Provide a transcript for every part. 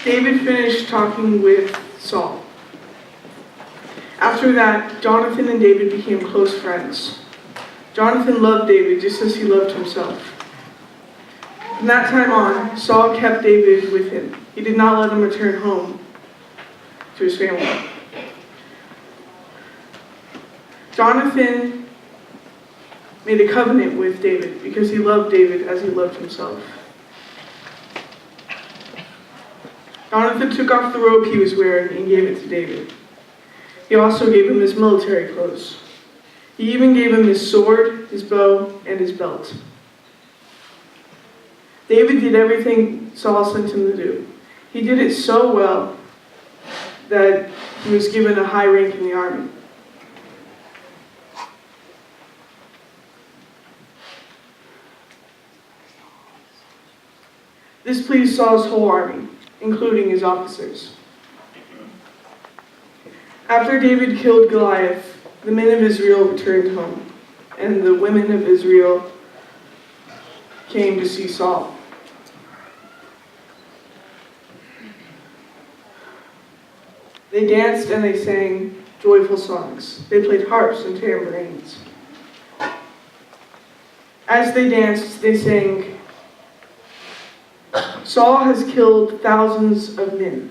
David finished talking with Saul. After that, Jonathan and David became close friends. Jonathan loved David just as he loved himself. From that time on, Saul kept David with him. He did not let him return home to his family. Jonathan made a covenant with David because he loved David as he loved himself. Jonathan took off the robe he was wearing and gave it to David. He also gave him his military clothes. He even gave him his sword, his bow, and his belt. David did everything Saul sent him to do. He did it so well that he was given a high rank in the army. This pleased Saul's whole army, including his officers. After David killed Goliath, the men of Israel returned home, and the women of Israel came to see Saul. They danced and they sang joyful songs. They played harps and tambourines. As they danced, they sang, "Saul has killed thousands of men,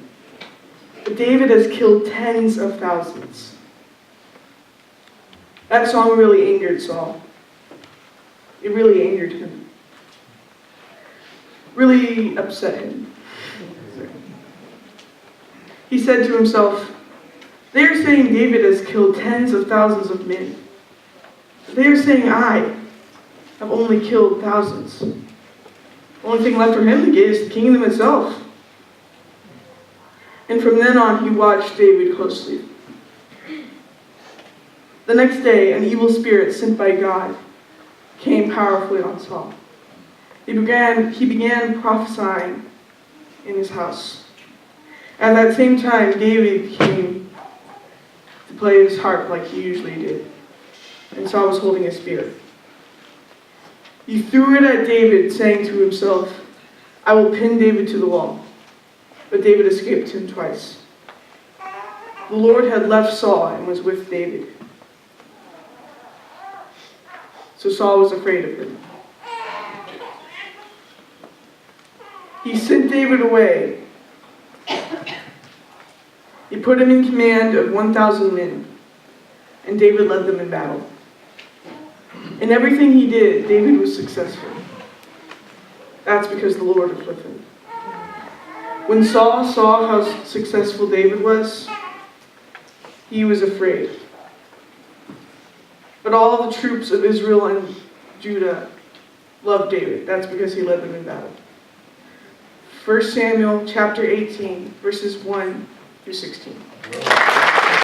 but David has killed tens of thousands." That song really angered Saul. It really angered him. Really upset him. He said to himself, "They are saying David has killed tens of thousands of men. They are saying I have only killed thousands. The only thing left for him to get is the kingdom itself." And from then on, he watched David closely. The next day, an evil spirit sent by God came powerfully on Saul. He began prophesying in his house. At that same time, David came to play his harp like he usually did, and Saul was holding a spear. He threw it at David, saying to himself, "I will pin David to the wall." But David escaped him twice. The Lord had left Saul and was with David. So Saul was afraid of him. He sent David away. He put him in command of 1,000 men, and David led them in battle. In everything he did, David was successful. That's because the Lord was with him. When Saul saw how successful David was, he was afraid. But all the troops of Israel and Judah loved David. That's because he led them in battle. 1 Samuel chapter 18, verses 1 through 16.